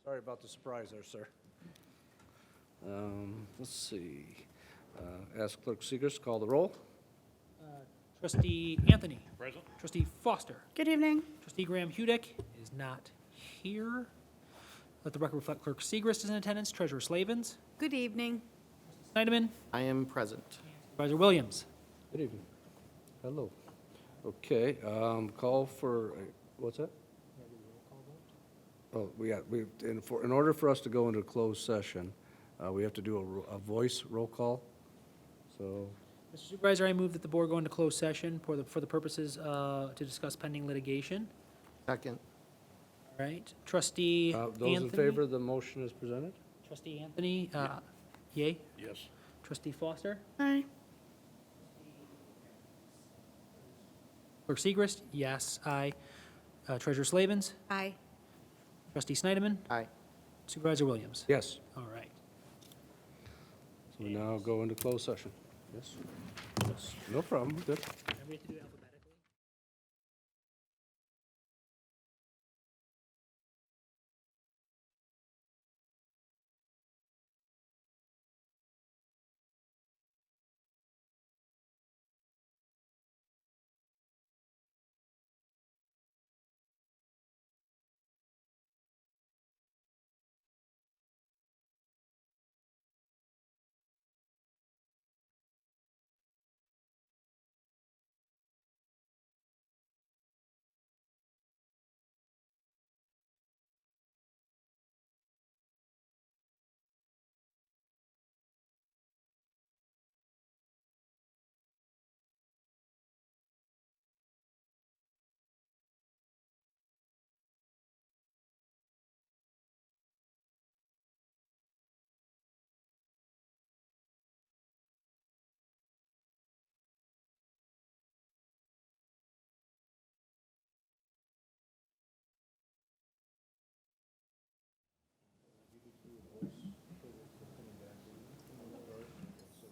Sorry about the surprise there, sir. Let's see. Ask Clerk Segers to call the roll. Trustee Anthony. Present. Trustee Foster. Good evening. Trustee Graham Hudek is not here. Let the record reflect Clerk Segrist is in attendance. Treasurer Slavens. Good evening. Snyderman. I am present. Supervisor Williams. Good evening. Hello. Okay, call for, what's that? Oh, in order for us to go into a closed session, we have to do a voice roll call. So, Mr. Supervisor, I move that the board go into closed session for the purposes to discuss pending litigation. Second. All right. Trustee Anthony. those in favor of the motion as presented? Trustee Anthony, yay. Yes. Trustee Foster. Aye. Clerk Segrist, yes, aye. Treasurer Slavens. Aye. Trustee Snyderman. Aye. Supervisor Williams. Yes. All right. So we now go into closed session. Yes? Yes. No problem, good. And we have to do it alphabetically.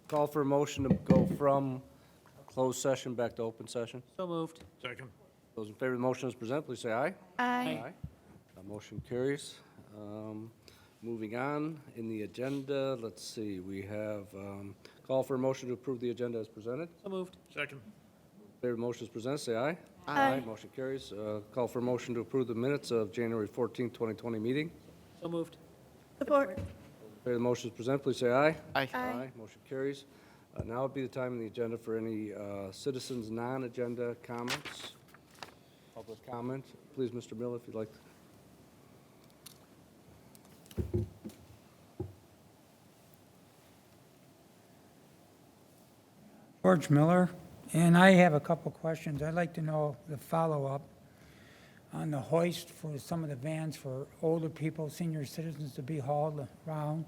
Call for a motion to go from closed session back to open session. So moved. Second. Those in favor of the motion as presented, please say aye. Aye. Motion carries. Moving on in the agenda, let's see, we have call for a motion to approve the agenda as presented. So moved. Second. Favor of the motion is presented, say aye. Aye. Motion carries. Call for a motion to approve the minutes of January 14th, 2020 meeting. So moved. Support. Favor of the motion is presented, please say aye. Aye. Aye. Motion carries. Now would be the time in the agenda for any citizens' non-agenda comments. Public comment. Please, Mr. Miller, if you'd like. George Miller, and I have a couple questions. I'd like to know the follow-up on the hoist for some of the vans for older people, senior citizens to be hauled around,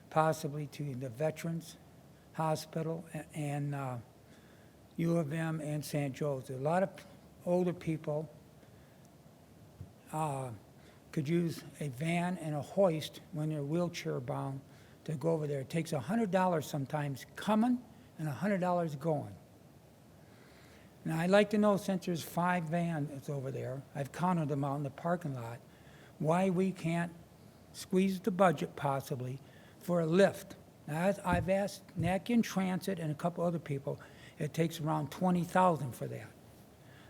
possibly to the Veterans Hospital and U of M and St. Joe's. A lot of older people could use a van and a hoist when they're wheelchair-bound to go over there. It takes $100 sometimes coming and $100 going. Now, I'd like to know, since there's 5 vans over there, I've counted them out in the parking lot, why we can't squeeze the budget possibly for a lift. Now, I've asked Natkin Transit and a couple other people, it takes around $20,000 for that.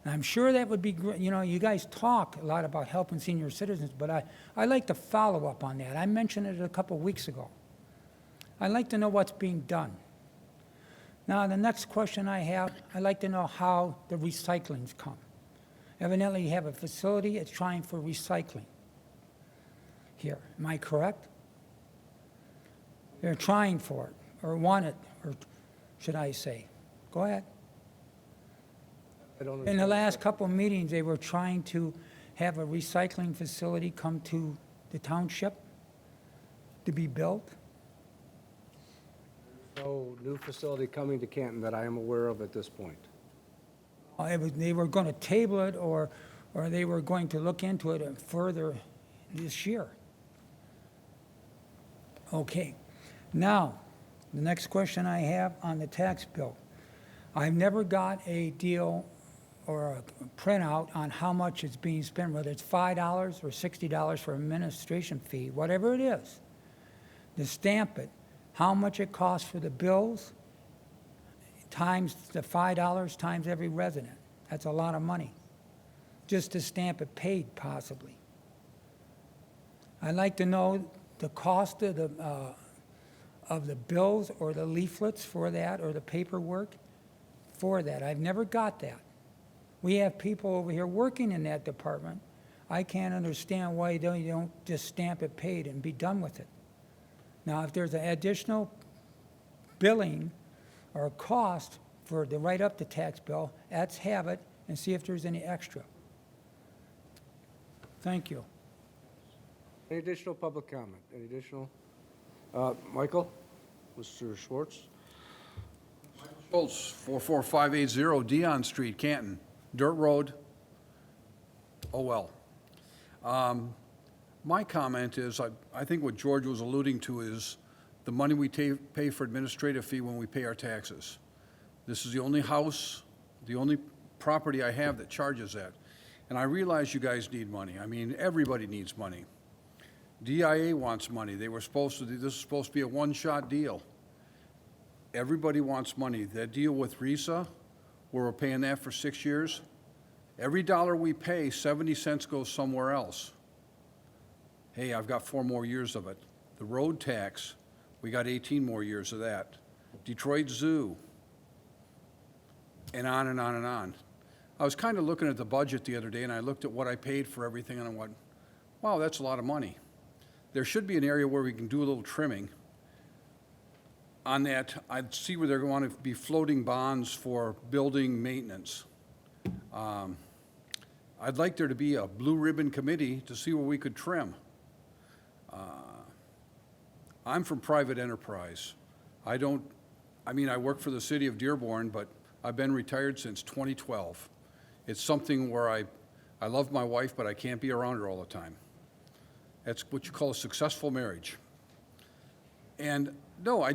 And I'm sure that would be great. You know, you guys talk a lot about helping senior citizens, but I'd like to follow up on that. I mentioned it a couple weeks ago. I'd like to know what's being done. Now, the next question I have, I'd like to know how the recyclings come. Evidently, you have a facility that's trying for recycling here. Am I correct? They're trying for it, or want it, or should I say? Go ahead. I don't In the understand. last couple of meetings, they were trying to have a recycling facility come to the township to be built. No new facility coming to Canton that I am aware of at this point. They were going to table it, or they were going to look into it further this year. Okay. Now, the next question I have on the tax bill. I've never got a deal or a printout on how much is being spent, whether it's $5 or $60 for administration fee, whatever it is, to stamp it, how much it costs for the bills, times the $5 times every resident. That's a lot of money, just to stamp it paid, possibly. I'd like to know the cost of the bills or the leaflets for that, or the paperwork for that. I've never got that. We have people over here working in that department. I can't understand why they don't just stamp it paid and be done with it. Now, if there's an additional billing or a cost for to write up the tax bill, let's have it and see if there's any extra. Thank you. Any additional public comment? Any additional? Michael? Mr. Schwartz? Schultz, 44580 Dion Street, Canton, dirt road. Oh, well. My comment is, I think what George was alluding to is the money we pay for administrative fee when we pay our taxes. This is the only house, the only property I have that charges that. And I realize you guys need money. I mean, everybody needs money. DIA wants money. They were supposed to, this is supposed to be a one-shot deal. Everybody wants money. That deal with RESA, where we're paying that for 6 years, every dollar we pay, 70 cents goes somewhere else. Hey, I've got 4 more years of it. The road tax, we got 18 more years of that. Detroit Zoo, and on and on and on. I was kind of looking at the budget the other day, and I looked at what I paid for everything, and I went, wow, that's a lot of money. There should be an area where we can do a little trimming. On that, I'd see where they're going to be floating bonds for building maintenance. I'd like there to be a blue ribbon committee to see where we could trim. I'm from private enterprise. I work for the city of Dearborn, but I've been retired since 2012. It's something where I love my wife, but I can't be around her all the time. That's what you call a successful marriage. And no,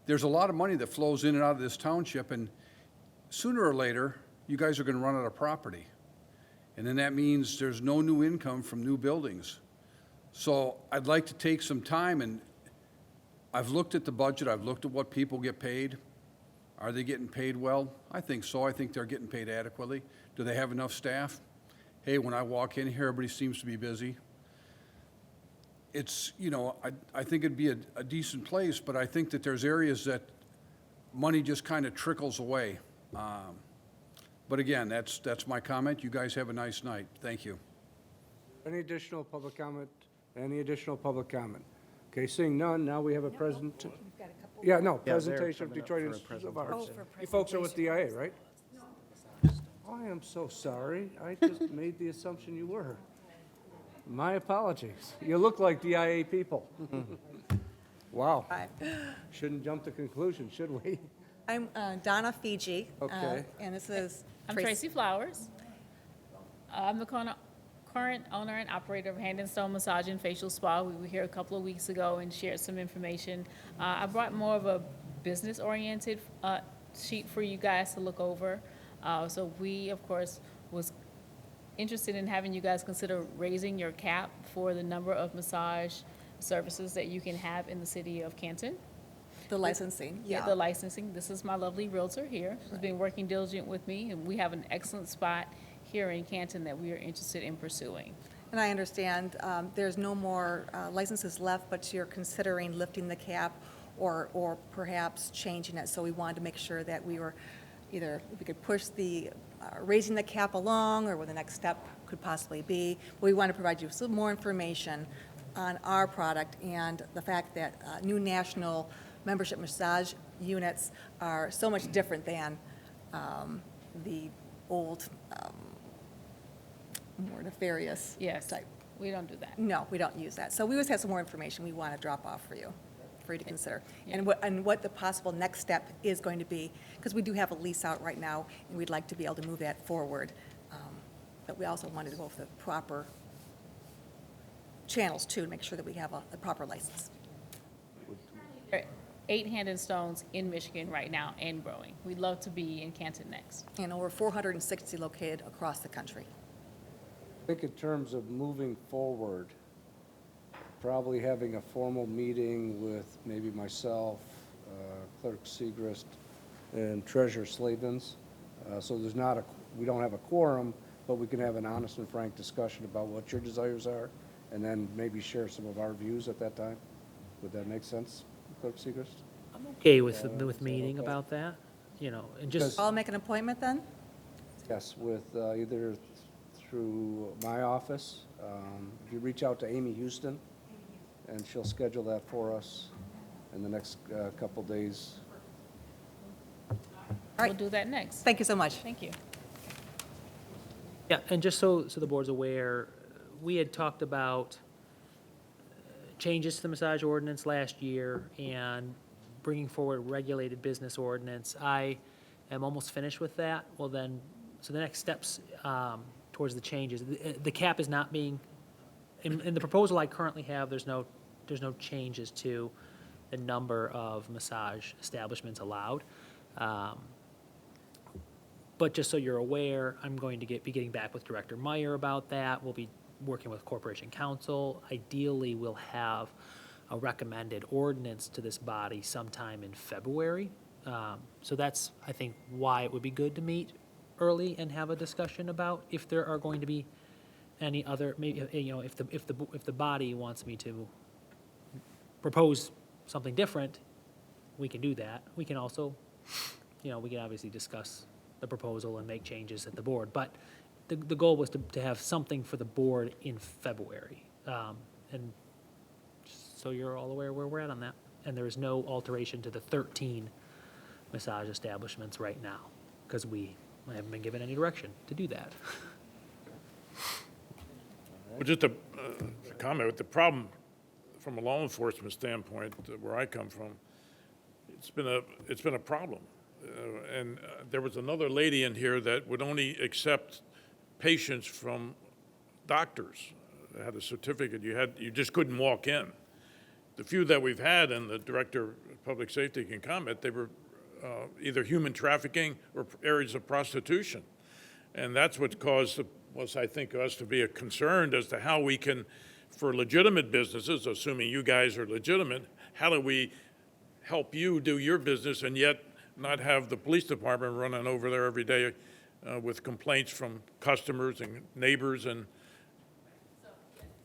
there's a lot of money that flows in and out of this township, and sooner or later, you guys are going to run out of property. And then that means there's no new income from new buildings. So I'd like to take some time, and I've looked at the budget, I've looked at what people get paid. Are they getting paid well? I think so. I think they're getting paid adequately. Do they have enough staff? Hey, when I walk in here, everybody seems to be busy. It's, I think it'd be a decent place, but I think that there's areas that money just kind of trickles away. But again, that's my comment. You guys have a nice night. Thank you. Any additional public comment? Any additional public comment? Okay, seeing none, now we have a present. Yeah, no, presentation of Detroit Institute of Arts. You folks are with DIA, right? I am so sorry. I just made the assumption you were. My apologies. You look like DIA people. Wow. Hi. Shouldn't jump to conclusions, should we? I'm Donna Fiji. Okay. And this is I'm Tracy Flowers. I'm the current owner and operator of Hand and Stone Massage and Facial Spa. We were here a couple of weeks ago and shared some information. I brought more of a business-oriented sheet for you guys to look over. So we, of course, was interested in having you guys consider raising your cap for the number of massage services that you can have in the city of Canton. the licensing, yeah. The licensing. This is my lovely realtor here. She's been working diligent with me, and we have an excellent spot here in Canton that we are interested in pursuing. And I understand there's no more licenses left, but you're considering lifting the cap or perhaps changing it. So we wanted to make sure that we were either, if we could push the raising the cap along, or what the next step could possibly be. But we want to provide you some more information on our product and the fact that new national membership massage units are so much different than the old, more nefarious Yes, type. we don't do that. No, we don't use that. So we always have some more information we want to drop off for you to consider. Yeah. And what the possible next step is going to be, because we do have a lease out right now, and we'd like to be able to move that forward. But we also wanted to go for the proper channels, too, to make sure that we have a proper license. 8 Hand and Stones in Michigan right now and growing. We'd love to be in Canton next. And over 460 located across the country. I think in terms of moving forward, probably having a formal meeting with maybe myself, Clerk Segrist, and Treasurer Slavens. So there's not a, we don't have a quorum, but we can have an honest and frank discussion about what your desires are, and then maybe share some of our views at that time. Would that make sense, Clerk Segrist? I'm okay with, is that meeting okay? about that, and just, I'll make an appointment then? Yes, with either through my office. If you reach out to Amy Houston, and she'll schedule that for us in the next couple days. right. We'll do that next. Thank you so much. Thank you. yeah, and just so the board's aware, we had talked about changes to the massage ordinance last year and bringing forward regulated business ordinance. I am almost finished with that. Well then, so the next steps towards the changes, the cap is not being, in the proposal I currently have, there's no changes to the number of massage establishments allowed. But just so you're aware, I'm going to be getting back with Director Meyer about that. We'll be working with Corporation Counsel. Ideally, we'll have a recommended ordinance to this body sometime in February. So that's, I think, why it would be good to meet early and have a discussion about if there are going to be any other, maybe, if the body wants me to propose something different, we can do that. We can also, we can obviously discuss the proposal and make changes at the board. But the goal was to have something for the board in February. And so you're all aware where we're at on that. And there is no alteration to the 13 massage establishments right now, because I haven't been given any direction to do that. Well, just a comment, with the problem from a law enforcement standpoint, where I come from, it's been a problem. And there was another lady in here that would only accept patients from doctors that had a certificate. You just couldn't walk in. The few that we've had, and the Director of Public Safety can comment, they were either human trafficking or areas of prostitution. And that's what caused was, I think, us to be concerned as to how we can, for legitimate businesses, assuming you guys are legitimate, how do we help you do your business and yet not have the police department running over there every day with complaints from customers and neighbors and.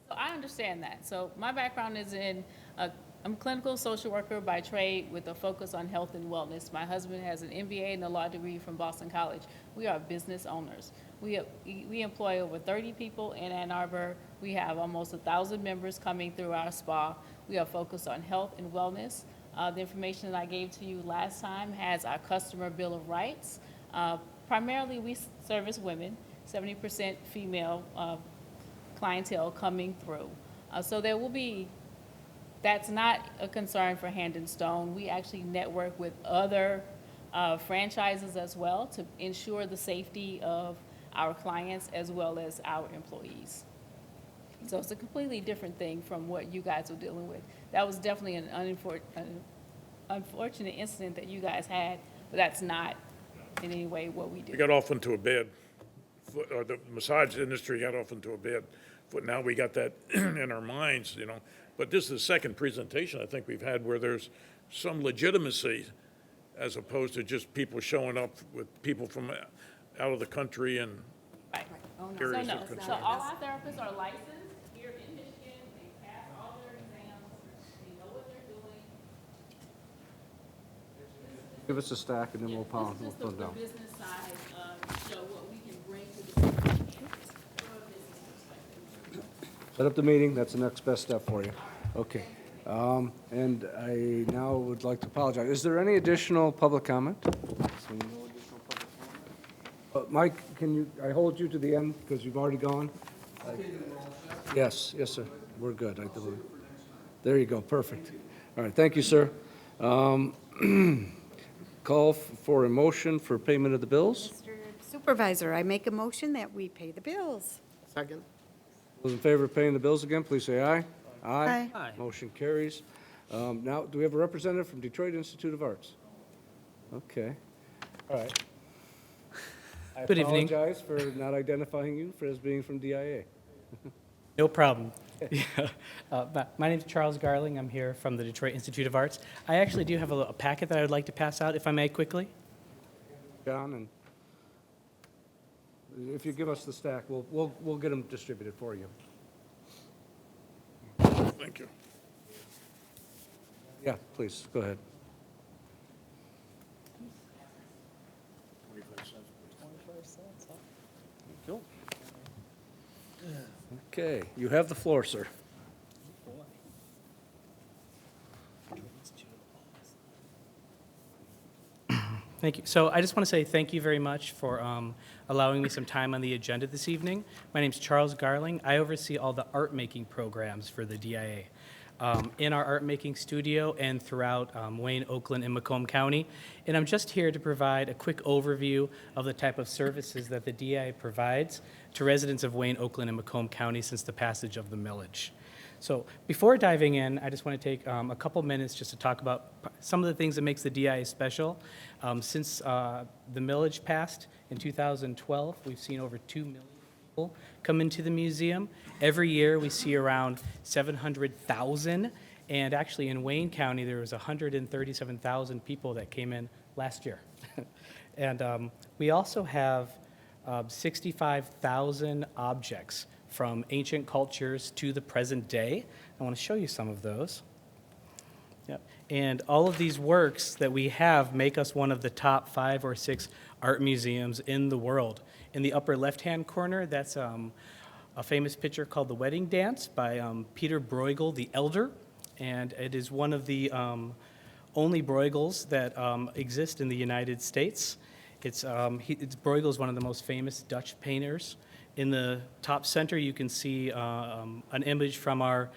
So I understand that. So my background is I'm a clinical social worker by trade with a focus on health and wellness. My husband has an MBA and a law degree from Boston College. We are business owners. We employ over 30 people in Ann Arbor. We have almost 1,000 members coming through our spa. We are focused on health and wellness. The information that I gave to you last time has our customer bill of rights. Primarily, we service women, 70% female clientele coming through. So there will be, that's not a concern for Hand and Stone. We actually network with other franchises as well to ensure the safety of our clients as well as our employees. So it's a completely different thing from what you guys are dealing with. That was definitely an unfortunate incident that you guys had, but that's not in any way what we do. We got off into a bad, or the massage industry got off into a bad foot. Now we got that in our minds, But this is the second presentation I think we've had where there's some legitimacy as opposed to just people showing up with people from out of the country and Right. areas So no, of concern. so all our therapists are licensed here in Michigan. They pass all their exams. They know what they're doing. Give us a stack and then we'll This is just put them the down. business side, to show what we can bring to the table from a business perspective. Set up the meeting, that's the next best step for you. Okay. And I now would like to apologize. Is there any additional public comment? Seeing no additional public comment? Mike, I hold you to the end because you've already gone? Yes, sir. We're good, I believe. There you go, perfect. All right, thank you, sir. Call for a motion for payment of the bills. Mr. Supervisor, I make a motion that we pay the bills. Second? Those in favor of paying the bills again, please say aye. Aye. Aye. Motion carries. Now, do we have a representative from Detroit Institute of Arts? Okay, all right. Good evening. I apologize for not identifying you as being from DIA. No problem. My name is Charles Garling. I'm here from the Detroit Institute of Arts. I actually do have a packet that I would like to pass out, if I may, quickly. John, and if you give us the stack, we'll get them distributed for you. Thank you. Yeah, please, go ahead. Okay, you have the floor, sir. Thank you. So I just want to say thank you very much for allowing me some time on the agenda this evening. My name is Charles Garling. I oversee all the art-making programs for the DIA. In our art-making studio and throughout Wayne, Oakland, and Macomb County. And I'm just here to provide a quick overview of the type of services that the DIA provides to residents of Wayne, Oakland, and Macomb County since the passage of the millage. So before diving in, I just want to take a couple minutes just to talk about some of the things that makes the DIA special. Since the millage passed in 2012, we've seen over 2 million people come into the museum. Every year we see around 700,000, and actually in Wayne County there was 137,000 people that came in last year. And we also have 65,000 objects from ancient cultures to the present day. I want to show you some of those. Yep. And all of these works that we have make us one of the top 5 or 6 art museums in the world. In the upper left-hand corner, that's a famous picture called The Wedding Dance by Peter Bruegel the Elder, and it is one of the only Bruegels that exist in the United States. Bruegel is one of the most famous Dutch painters. In the top center, you can see an image from our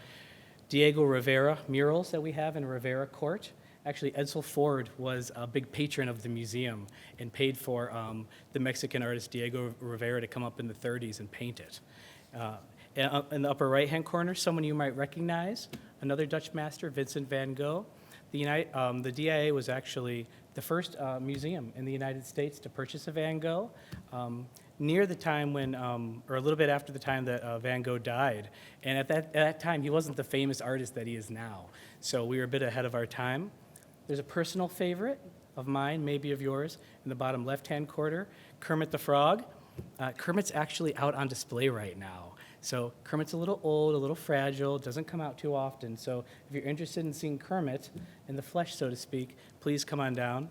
Diego Rivera murals that we have in Rivera Court. Actually, Edsel Ford was a big patron of the museum and paid for the Mexican artist Diego Rivera to come up in the 30s and paint it. In the upper right-hand corner, someone you might recognize, another Dutch master, Vincent van Gogh. The DIA was actually the first museum in the United States to purchase a Van Gogh. Near the time when, or a little bit after the time that Van Gogh died. And at that time, he wasn't the famous artist that he is now. So we were a bit ahead of our time. There's a personal favorite of mine, maybe of yours, in the bottom left-hand corner, Kermit the Frog. Kermit's actually out on display right now. So Kermit's a little old, a little fragile, doesn't come out too often. So if you're interested in seeing Kermit in the flesh, so to speak, please come on down.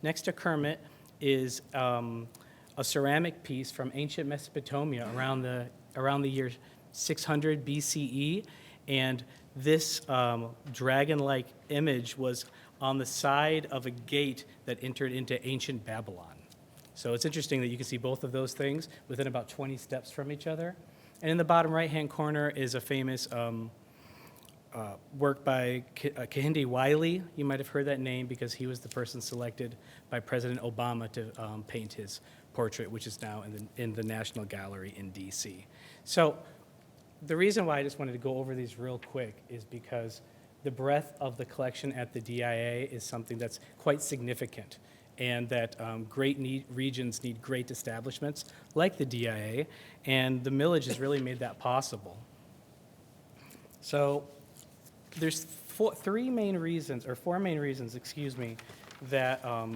Next to Kermit is a ceramic piece from ancient Mesopotamia around the year 600 BCE, and this dragon-like image was on the side of a gate that entered into ancient Babylon. So it's interesting that you can see both of those things within about 20 steps from each other. And in the bottom right-hand corner is a famous work by Kehinde Wiley. You might have heard that name because he was the person selected by President Obama to paint his portrait, which is now in the National Gallery in D.C. So the reason why I just wanted to go over these real quick is because the breadth of the collection at the DIA is something that's quite significant, and that regions need great establishments like the DIA, and the millage has really made that possible. So there's four main reasons, excuse me, that, or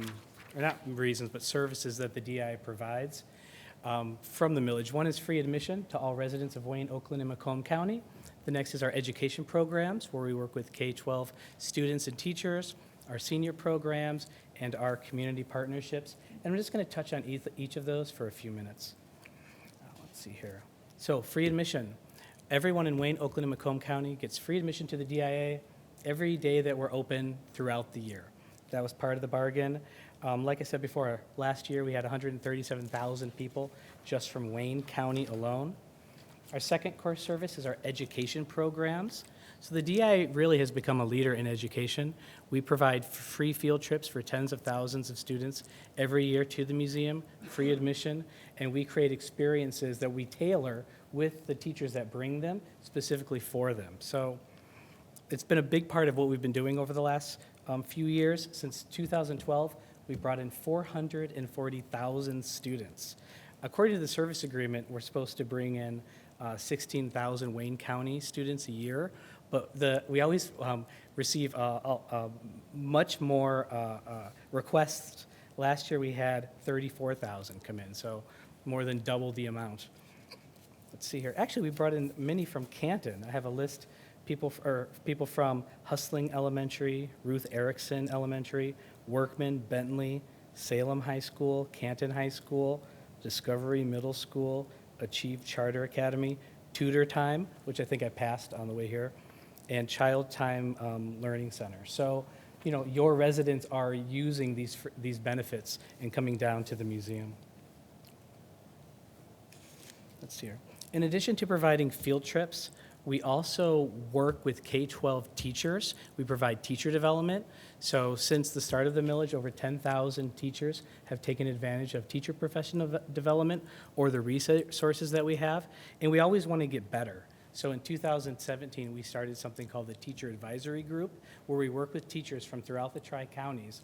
not reasons, but services that the DIA provides from the millage. One is free admission to all residents of Wayne, Oakland, and Macomb County. The next is our education programs, where we work with K-12 students and teachers, our senior programs, and our community partnerships. And I'm just going to touch on each of those for a few minutes. Let's see here. So free admission. Everyone in Wayne, Oakland, and Macomb County gets free admission to the DIA every day that we're open throughout the year. That was part of the bargain. Like I said before, last year we had 137,000 people just from Wayne County alone. Our second core service is our education programs. So the DI really has become a leader in education. We provide free field trips for tens of thousands of students every year to the museum, free admission, and we create experiences that we tailor with the teachers that bring them specifically for them. So it's been a big part of what we've been doing over the last few years. Since 2012, we brought in 440,000 students. According to the service agreement, we're supposed to bring in 16,000 Wayne County students a year, but we always receive much more requests. Last year, we had 34,000 come in, so more than double the amount. Let's see here. Actually, we brought in many from Canton. I have a list. People from Hustling Elementary, Ruth Erickson Elementary, Workman, Bentley, Salem High School, Canton High School, Discovery Middle School, Achieve Charter Academy, Tutor Time, which I think I passed on the way here, and Child Time Learning Center. So, you know, your residents are using these benefits and coming down to the museum. Let's see here. In addition to providing field trips, we also work with K-12 teachers. We provide teacher development. So since the start of the millage, over 10,000 teachers have taken advantage of teacher professional development or the resources that we have. And we always want to get better. So in 2017, we started something called the Teacher Advisory Group, where we work with teachers from throughout the Tri-Counties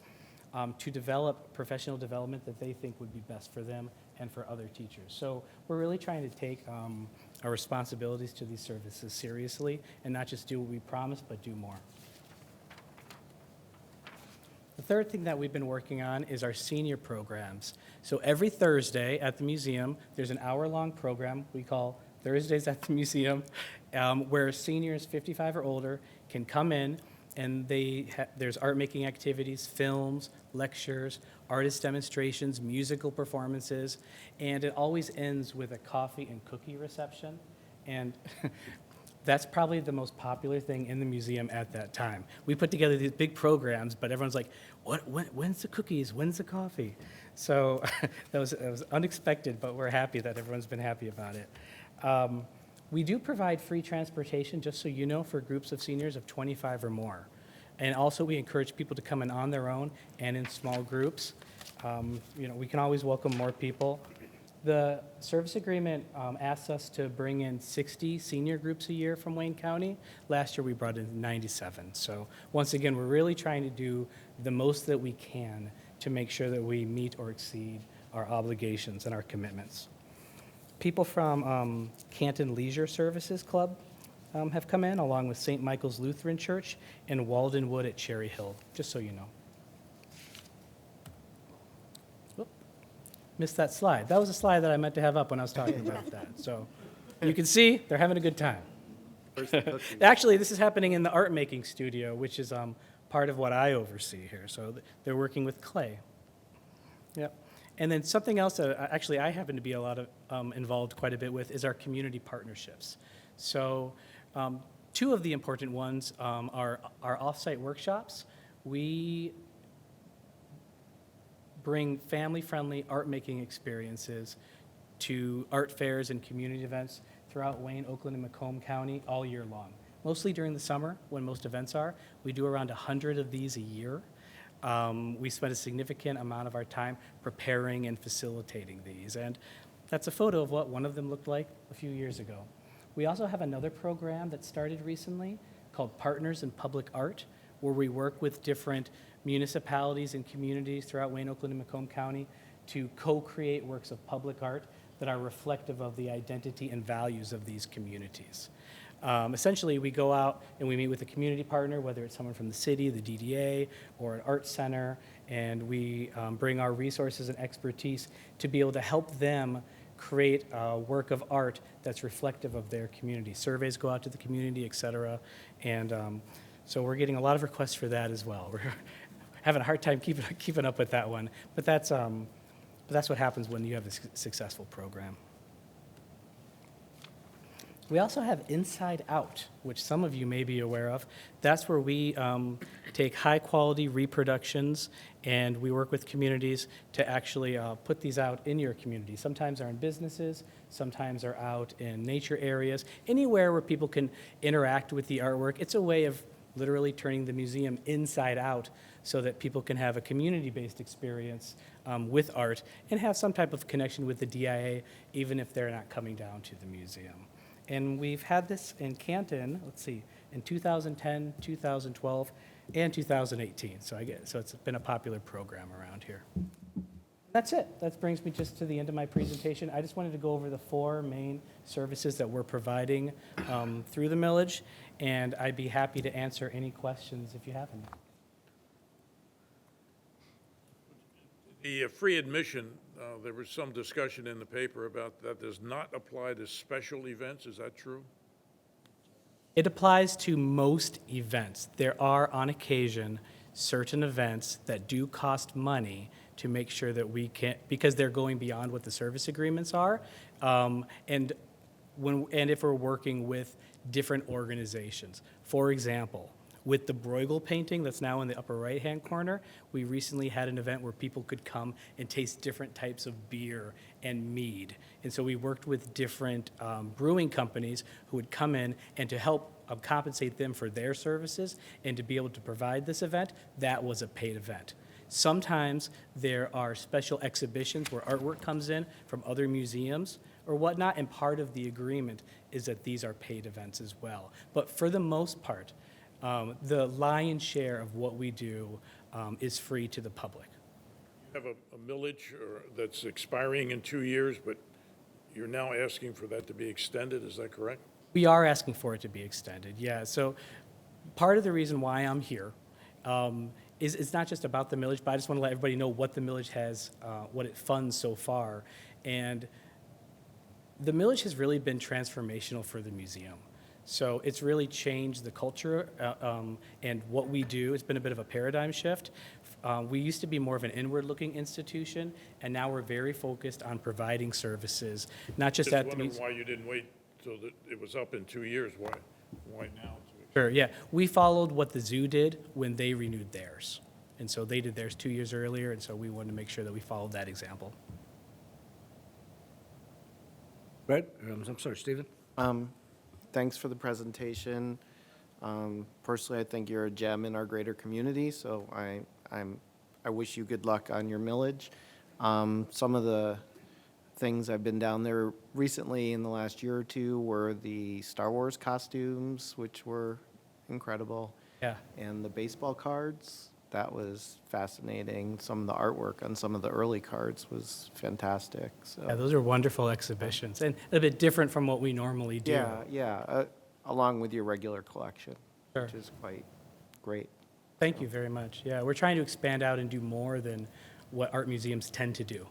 to develop professional development that they think would be best for them and for other teachers. So we're really trying to take our responsibilities to these services seriously and not just do what we promise, but do more. The third thing that we've been working on is our senior programs. So every Thursday at the museum, there's an hour-long program we call Thursdays at the Museum, where seniors 55 or older can come in and there's art-making activities, films, lectures, artist demonstrations, musical performances, and it always ends with a coffee and cookie reception. And that's probably the most popular thing in the museum at that time. We put together these big programs, but everyone's like, when's the cookies? When's the coffee? So that was unexpected, but we're happy that everyone's been happy about it. We do provide free transportation, just so you know, for groups of seniors of 25 or more. And also, we encourage people to come in on their own and in small groups. You know, we can always welcome more people. The service agreement asks us to bring in 60 senior groups a year from Wayne County. Last year, we brought in 97. So once again, we're really trying to do the most that we can to make sure that we meet or exceed our obligations and our commitments. People from Canton Leisure Services Club have come in, along with St. Michael's Lutheran Church and Walden Wood at Cherry Hill, just so you know. Whoop. Missed that slide. That was a slide that I meant to have up when I was talking about that. So you can see they're having a good time. Actually, this is happening in the art-making studio, which is part of what I oversee here. So they're working with clay. Yep. And then something else that actually I happen to be involved quite a bit with is our community partnerships. So two of the important ones are our off-site workshops. We bring family-friendly art-making experiences to art fairs and community events throughout Wayne, Oakland, and Macomb County all year long. Mostly during the summer, when most events are. We do around 100 of these a year. We spend a significant amount of our time preparing and facilitating these. And that's a photo of what one of them looked like a few years ago. We also have another program that started recently called Partners in Public Art, where we work with different municipalities and communities throughout Wayne, Oakland, and Macomb County to co-create works of public art that are reflective of the identity and values of these communities. Essentially, we go out and we meet with a community partner, whether it's someone from the city, the DDA, or an art center, and we bring our resources and expertise to be able to help them create a work of art that's reflective of their community. Surveys go out to the community, et cetera, and so we're getting a lot of requests for that as well. We're having a hard time keeping up with that one, but that's what happens when you have a successful program. We also have Inside Out, which some of you may be aware of. That's where we take high-quality reproductions, and we work with communities to actually put these out in your community. Sometimes they're in businesses, sometimes they're out in nature areas, anywhere where people can interact with the artwork. It's a way of literally turning the museum inside out so that people can have a community-based experience with art and have some type of connection with the DIA, even if they're not coming down to the museum. And we've had this in Canton, let's see, in 2010, 2012, and 2018. So it's been a popular program around here. That's it. That brings me just to the end of my presentation. I just wanted to go over the 4 main services that we're providing through the millage, and I'd be happy to answer any questions if you have any. The free admission, there was some discussion in the paper about that does not apply to special events. Is that true? It applies to most events. There are, on occasion, certain events that do cost money to make sure that we can, because they're going beyond what the service agreements are, and if we're working with different organizations. For example, with the Bruegel painting that's now in the upper right-hand corner, we recently had an event where people could come and taste different types of beer and mead. And so we worked with different brewing companies who would come in, and to help compensate them for their services and to be able to provide this event, that was a paid event. Sometimes there are special exhibitions where artwork comes in from other museums or whatnot, and part of the agreement is that these are paid events as well. But for the most part, the lion's share of what we do is free to the public. You have a millage that's expiring in 2 years, but you're now asking for that to be extended, is that correct? We are asking for it to be extended, yeah. So part of the reason why I'm here is it's not just about the millage, but I just want to let everybody know what the millage has, what it funds so far. And the millage has really been transformational for the museum. So it's really changed the culture and what we do. It's been a bit of a paradigm shift. We used to be more of an inward-looking institution, and now we're very focused on providing services, not just at the wondering museum. why you didn't wait till it was up in 2 years. Why now? Sure, yeah. We followed what the zoo did when they renewed theirs. And so they did theirs 2 years earlier, and so we wanted to make sure that we followed that example. Brett? I'm sorry, Stephen? Thanks for the presentation. Personally, I think you're a gem in our greater community, so I wish you good luck on your millage. Some of the things I've been down there recently in the last year or two were the Star Wars costumes, which were incredible. Yeah. And the baseball cards, that was fascinating. Some of the artwork on some of the early cards was fantastic. So. Yeah, those are wonderful exhibitions, and a bit different from what we normally do. Yeah, along with your regular collection, Sure. which is quite great. Thank you very much. Yeah, we're trying to expand out and do more than what art museums tend to do.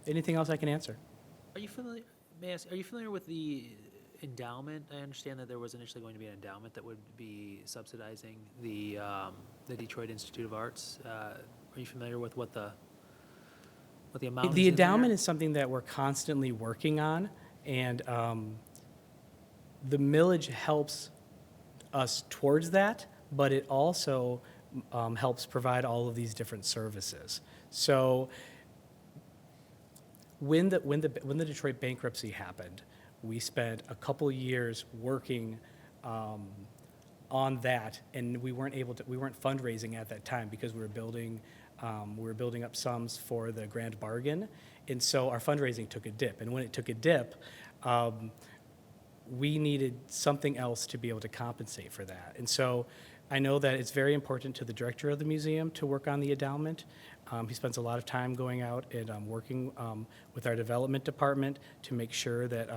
Anything else I can answer? Are you familiar, may I ask, are you familiar with the endowment? I understand that there was initially going to be an endowment that would be subsidizing the Detroit Institute of Arts. Are you familiar with what the amount is? The in there? endowment is something that we're constantly working on, and the millage helps us towards that, but it also helps provide all of these different services. So when the Detroit bankruptcy happened, we spent a couple years working on that, and we weren't fundraising at that time because we were building up sums for the grand bargain, and so our fundraising took a dip. And when it took a dip, we needed something else to be able to compensate for that. And so I know that it's very important to the director of the museum to work on the endowment. He spends a lot of time going out and working with our development department to make sure that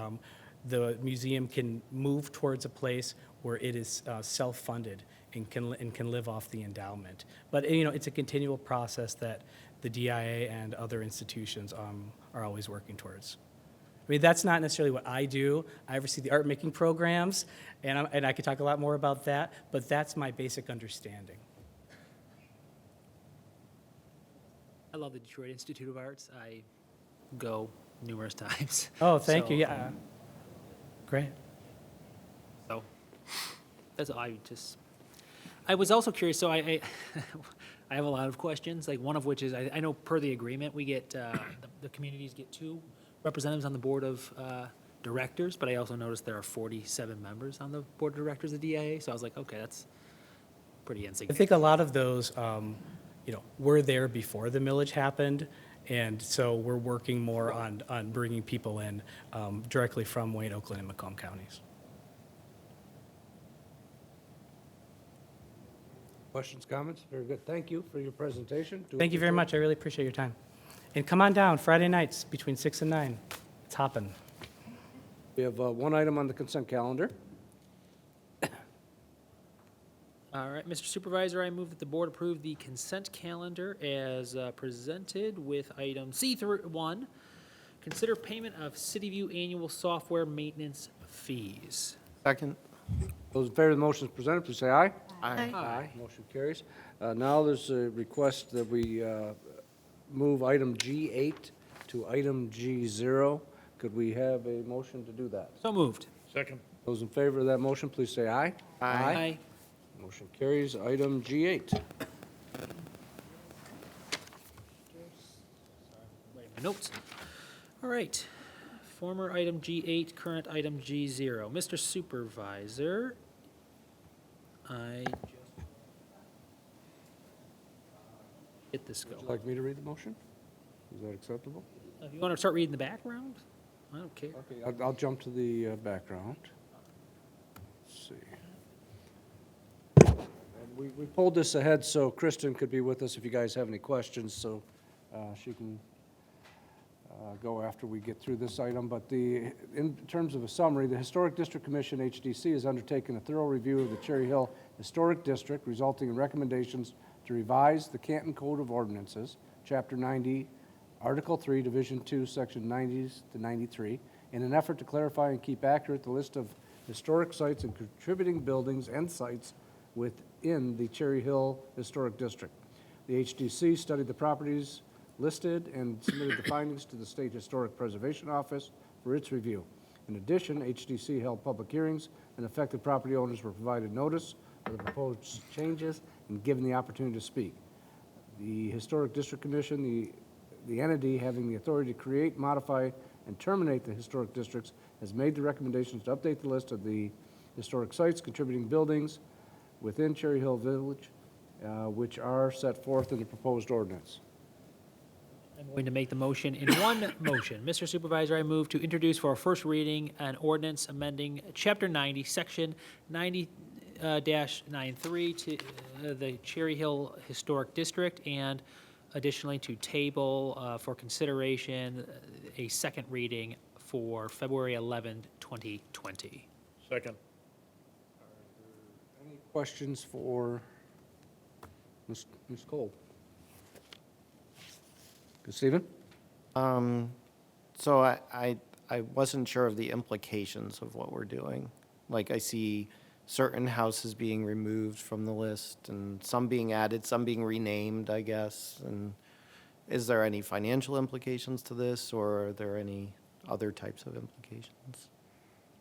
the museum can move towards a place where it is self-funded and can live off the endowment. But it's a continual process that the DIA and other institutions are always working towards. I mean, that's not necessarily what I do. I oversee the art making programs, and I could talk a lot more about that, but that's my basic understanding. I love the Detroit Institute of Arts. I go numerous times. Oh, thank you, So, yeah. Great. So that's all. I was also curious, so I I have a lot of questions, like one of which is, I know per the agreement, we get, the communities get 2 representatives on the board of directors, but I also noticed there are 47 members on the board of directors of DIA, so I was like, okay, that's pretty I insignificant. think a lot of those, were there before the millage happened, and so we're working more on bringing people in directly from Wayne, Oakland, and Macomb counties. Questions, comments? Very good. Thank you for your presentation. Do Thank you very appreciate much. I really appreciate your time. And come on down Friday nights between 6 and 9. It's hopping. it. We have one item on the consent calendar. All right, Mr. Supervisor, I move that the board approve the consent calendar as presented with item C1, consider payment of CityView annual software maintenance fees. Second? Those in favor of the motion as presented, please say aye. Aye. Aye. Motion carries. Now there's a request that we move item G8 to item G0. Could we have a motion to do that? So moved. Second. Those in favor of that motion, please say aye. Aye. Motion carries. Item G8. My notes. All right. Former item G8, current item G0. Mr. Supervisor, I just get this Would you going. like me to read the motion? Is that acceptable? If you want to start reading the background, I don't care. Okay, I'll jump to the background. Let's see. And we pulled this ahead so Kristen could be with us if you guys have any questions, so she can go after we get through this item. But in terms of a summary, the Historic District Commission, HDC, has undertaken a thorough review of the Cherry Hill Historic District, resulting in recommendations to revise the Canton Code of Ordinances, Chapter 90, Article 3, Division 2, Section 90s to 93, in an effort to clarify and keep accurate the list of historic sites and contributing buildings and sites within the Cherry Hill Historic District. The HDC studied the properties listed and submitted the findings to the State Historic Preservation Office for its review. In addition, HDC held public hearings, and affected property owners were provided notice of the proposed changes and given the opportunity to speak. The Historic District Commission, the entity having the authority to create, modify, and terminate the historic districts, has made the recommendations to update the list of the historic sites, contributing buildings within Cherry Hill Village, which are set forth in the proposed ordinance. I'm going to make the motion in one motion. Mr. Supervisor, I move to introduce for a first reading an ordinance amending Chapter 90, Section 90-93 to the Cherry Hill Historic District, and additionally to table for consideration a second reading for February 11, 2020. Second. Any questions for Ms. Cole? Good, Stephen? So I wasn't sure of the implications of what we're doing. Like, I see certain houses being removed from the list, and some being added, some being renamed, I guess. And is there any financial implications to this, or are there any other types of implications?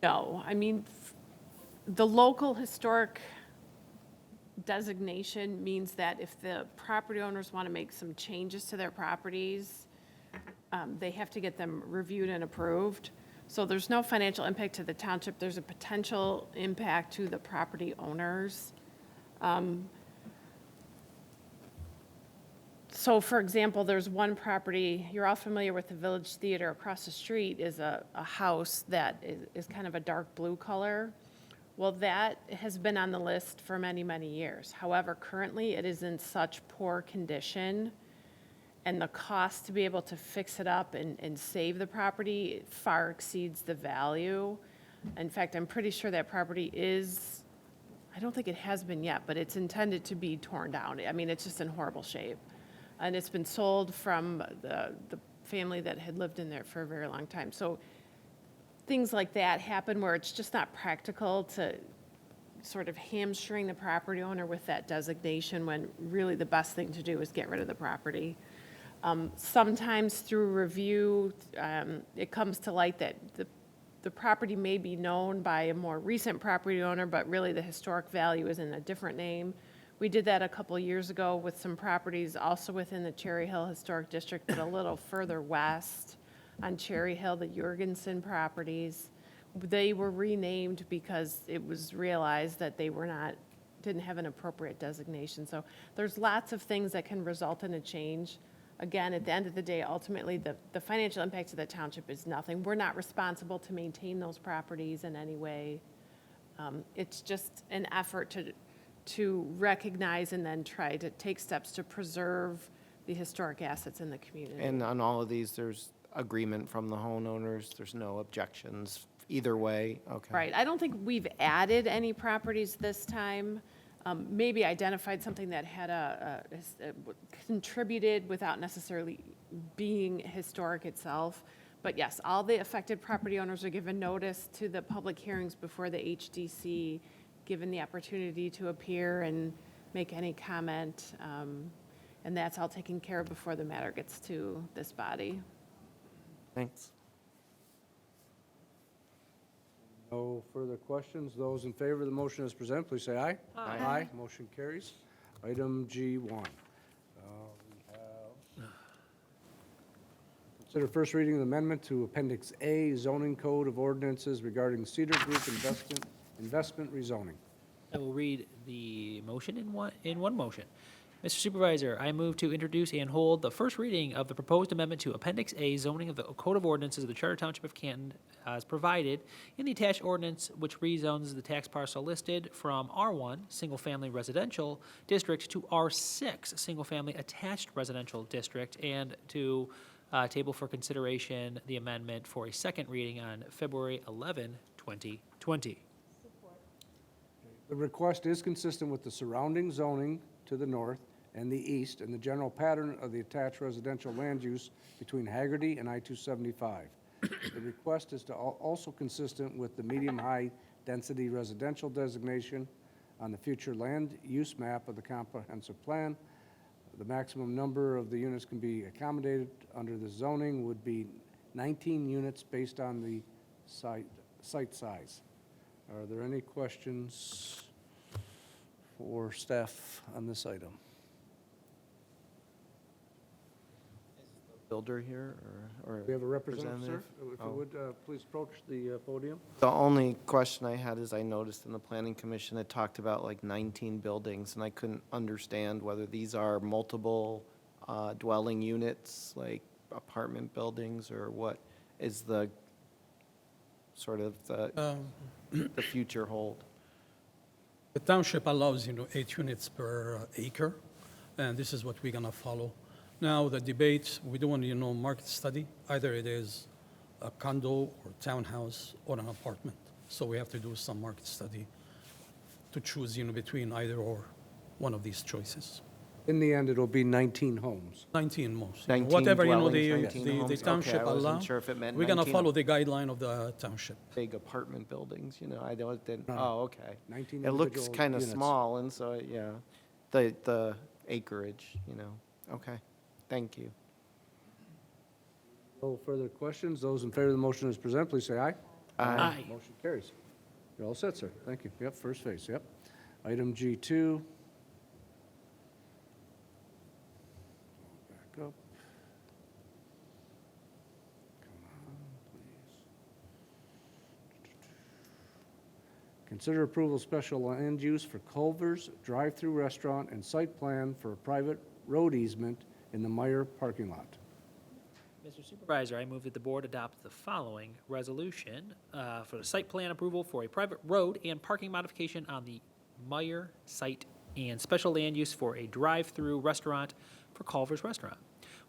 No, I mean, the local historic designation means that if the property owners want to make some changes to their properties, they have to get them reviewed and approved. So there's no financial impact to the township. There's a potential impact to the property owners. So for example, there's one property, you're all familiar with the Village Theater. Across the street is a house that is kind of a dark blue color. Well, that has been on the list for many, many years. However, currently it is in such poor condition, and the cost to be able to fix it up and save the property far exceeds the value. In fact, I'm pretty sure that property is, I don't think it has been yet, but it's intended to be torn down. I mean, it's just in horrible shape. And it's been sold from the family that had lived in there for a very long time. So things like that happen where it's just not practical to sort of hamstring the property owner with that designation, when really the best thing to do is get rid of the property. Sometimes through review, it comes to light that the property may be known by a more recent property owner, but really the historic value is in a different name. We did that a couple years ago with some properties also within the Cherry Hill Historic District, but a little further west on Cherry Hill, the Jorgensen properties. They were renamed because it was realized that they didn't have an appropriate designation. So there's lots of things that can result in a change. Again, at the end of the day, ultimately, the financial impact to the township is nothing. We're not responsible to maintain those properties in any way. It's just an effort to recognize and then try to take steps to preserve the historic assets in the community. And on all of these, there's agreement from the homeowners, there's no objections either way? Okay. Right, I don't think we've added any properties this time. Maybe identified something that had contributed without necessarily being historic itself. But yes, all the affected property owners are given notice to the public hearings before the HDC, given the opportunity to appear and make any comment. And that's all taken care of before the matter gets to this body. Thanks. No further questions. Those in favor of the motion as presented, please say aye. Aye. Motion carries. Item G1. We have consider first reading of the amendment to Appendix A, Zoning Code of Ordinances regarding Cedar Group investment rezoning. I will read the motion in one motion. Mr. Supervisor, I move to introduce and hold the first reading of the proposed amendment to Appendix A, zoning of the Code of Ordinances of the Charter Township of Canton as provided in the attached ordinance which rezones the tax parcel listed from R1, single-family residential district, to R6, single-family attached residential district, and to table for consideration the amendment for a second reading on February 11, 2020. The request is consistent with the surrounding zoning to the north and the east and the general pattern of the attached residential land use between Haggerty and I-275. The request is to also consistent with the medium-high density residential designation on the future land use map of the comprehensive plan. The maximum number of the units can be accommodated under the zoning would be 19 units based on the site size. Are there any questions for staff on this item? Builder here, or We have a representative, sir. If Oh. you would, please approach the podium. The only question I had is I noticed in the planning commission, it talked about like 19 buildings, and I couldn't understand whether these are multiple dwelling units, like apartment buildings, or what is the sort of the future hold? The township allows, 8 units per acre, and this is what we're going to follow. Now, the debate, we do want, market study. Either it is a condo or townhouse or an apartment. So we have to do some market study to choose, between either or one of these choices. In the end, it'll be 19 homes. 19 most. 19 Whatever, dwellings, the 19 the homes? township Okay, I wasn't allow. sure if it meant We're going to 19 follow the guideline of the township. Big apartment buildings, I didn't, No. oh, okay. 19 It looks individual kind of units. small, and so, yeah, the acreage, okay, thank you. No further questions. Those in favor of the motion as presented, please say aye. Aye. Motion carries. You're all set, sir. Thank you. Yep, first phase, yep. Item G2. Back up. Come on, please. Consider approval of special land use for Culver's drive-through restaurant and site plan for a private road easement in the MEJER parking lot. Mr. Supervisor, I move that the board adopt the following resolution for the site plan approval for a private road and parking modification on the MEJER site and special land use for a drive-through restaurant for Culver's Restaurant.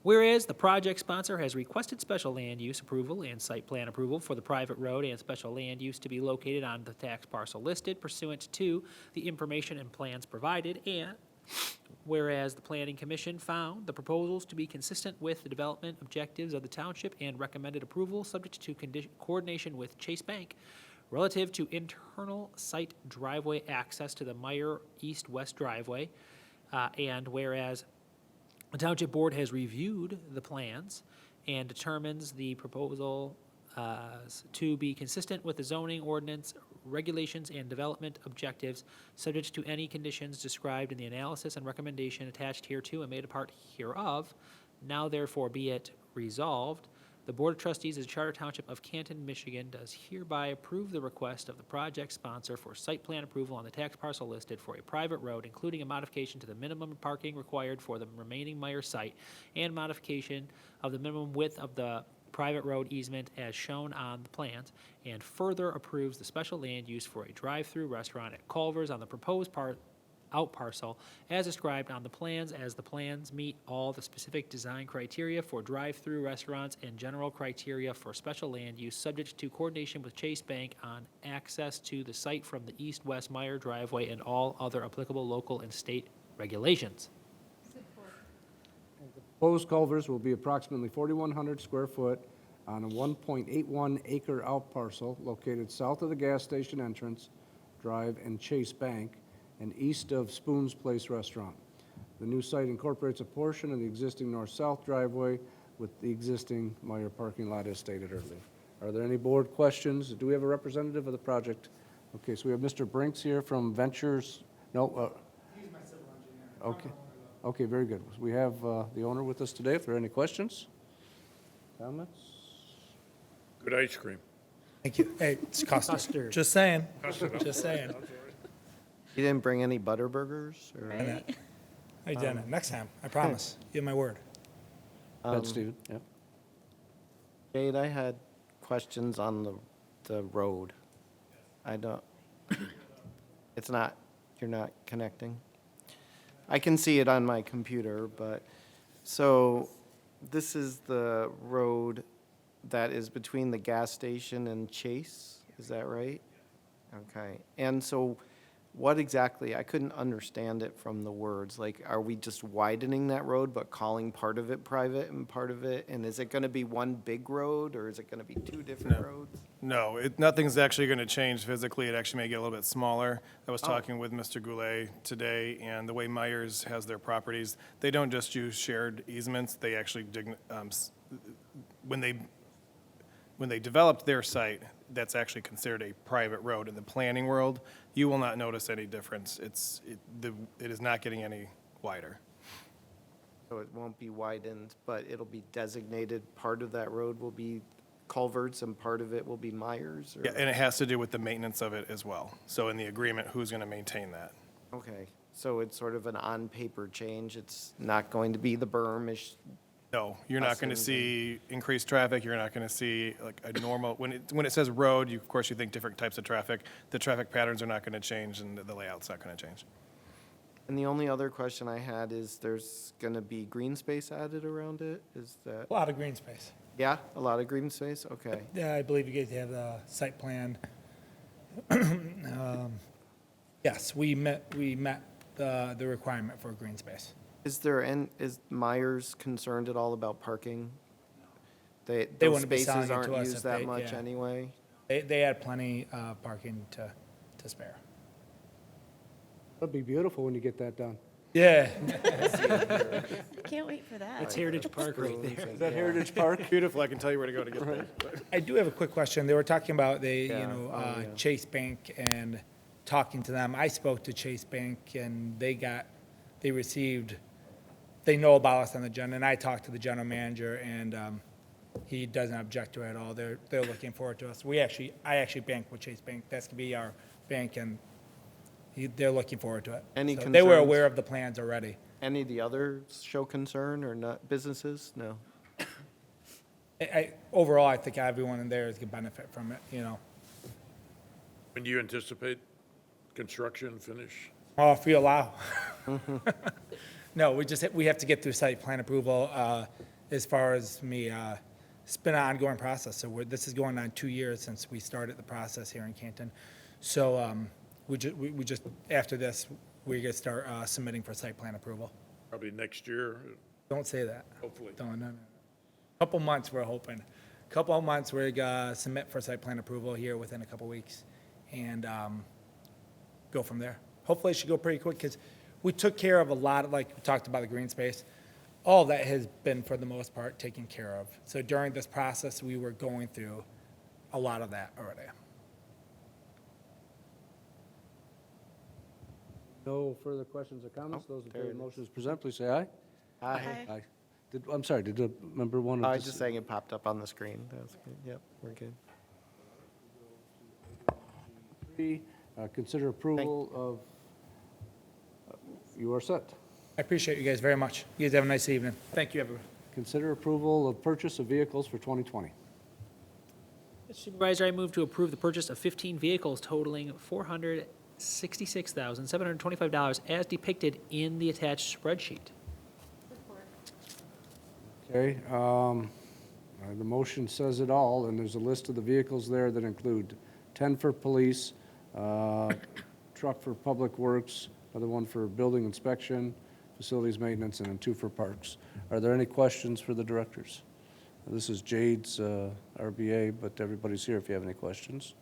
Whereas the project sponsor has requested special land use approval and site plan approval for the private road and special land use to be located on the tax parcel listed pursuant to the information and plans provided, and whereas the Planning Commission found the proposals to be consistent with the development objectives of the township and recommended approval subject to coordination with Chase Bank relative to internal site driveway access to the MEJER east-west driveway, and whereas the Township Board has reviewed the plans and determines the proposal to be consistent with the zoning ordinance, regulations, and development objectives, subject to any conditions described in the analysis and recommendation attached hereto and made a part hereof. Now therefore be it resolved, the Board of Trustees of the Charter Township of Canton, Michigan does hereby approve the request of the project sponsor for site plan approval on the tax parcel listed for a private road, including a modification to the minimum parking required for the remaining MEJER site and modification of the minimum width of the private road easement as shown on the plans, and further approves the special land use for a drive-through restaurant at Culver's on the proposed part outparcel as described on the plans, as the plans meet all the specific design criteria for drive-through restaurants and general criteria for special land use, subject to coordination with Chase Bank on access to the site from the east-west Meyer driveway and all other applicable local and state regulations. Proposed culverts will be approximately 4,100 square foot on a 1.81 acre outparcel located south of the gas station entrance, Drive, and Chase Bank, and east of Spoon's Place Restaurant. The new site incorporates a portion of the existing north-south driveway with the existing Meyer parking lot as stated earlier. Are there any board questions? Do we have a representative of the project? Okay, so we have Mr. Brinks here from Ventures, no? He's my civil engineer. Okay, okay, very good. We have the owner with us today. If there are any questions, comments? Good ice cream. Thank you. Hey, it's custard. Custard. Just saying. Just saying. You didn't bring any butter burgers? Or? I didn't. Next time, I promise. You have my word. Go ahead, Stephen. Yeah. Jade, I had questions on the road. I don't, it's not, you're not connecting? I can see it on my computer, but, so this is the road that is between the gas station and Chase, is that right? Okay, and so what exactly, I couldn't understand it from the words, like, are we just widening that road but calling part of it private and part of it, and is it gonna be one big road, or is it gonna be two different roads? No, nothing's actually going to change physically. It actually may get a little bit smaller. I was talking with Mr. Goulet today, and the way Myers has their properties, they don't just use shared easements. They actually, when they developed their site, that's actually considered a private road. In the planning world, you will not notice any difference. It is not getting any wider. So it won't be widened, but it'll be designated, part of that road will be culverts and part of it will be Myers? Or? Yeah, and it has to do with the maintenance of it as well. So in the agreement, who's going to maintain that? Okay, so it's sort of an on-paper change. It's not going to be the berm. No, you're not going to see increased traffic. You're not going to see like a normal, when it says road, of course you think different types of traffic. The traffic patterns are not going to change and the layout's not going to change. And the only other question I had is there's going to be green space added around it? Is that? A lot of green space. Yeah, a lot of green space? Okay. Yeah, I believe you guys have the site plan. Yes, we met the requirement for green space. Is Myers concerned at all about parking? They Those wouldn't be selling spaces it aren't to us used if that they- much yeah. anyway? They had plenty parking to spare. It'll be beautiful when you get that done. Yeah. Can't wait for that. That's Heritage Park right there. Is that Heritage Park? Beautiful, I can tell you where to go to get there. I do have a quick question. They were talking about Yeah, yeah. Chase Bank and talking to them. I spoke to Chase Bank and they know about us on the agenda, and I talked to the general manager and he doesn't object to it at all. They're looking forward to us. I actually bank with Chase Bank. That's gonna be our bank and they're looking forward to it. Any So they were concerns? aware of the plans already. Any of the others show concern or not, businesses? No? Overall, I think everyone in there is gonna benefit from it, When do you anticipate construction finish? Oh, if we allow. No, we have to get through site plan approval. As far as me, it's been an ongoing process. So this is going on 2 years since we started the process here in Canton. So we just after this, we're gonna start submitting for site plan approval. Probably next year, Don't say that. hopefully. Don't, no. Couple months, we're hoping. Couple of months, we're gonna submit for site plan approval here within a couple weeks and go from there. Hopefully it should go pretty quick because we took care of a lot of, like we talked about the green space. All of that has been, for the most part, taken care of. So during this process, we were going through a lot of that already. No further questions or comments? Those in there favor it of the is. motion as presented, please say aye. Aye. Aye. I'm sorry, did the member want to? I was just saying it popped up on the screen. That's good. Yep, we're good. Consider approval of, you are set. I appreciate you guys very much. You guys have a nice evening. Thank you, everyone. Consider approval of purchase of vehicles for 2020. Mr. Supervisor, I move to approve the purchase of 15 vehicles totaling $66,725 as depicted in the attached spreadsheet. Okay, the motion says it all, and there's a list of the vehicles there that include 10 for police, truck for public works, another one for building inspection, facilities maintenance, and then 2 for parks. Are there any questions for the directors? This is Jade's RBA, but everybody's here if you have any questions.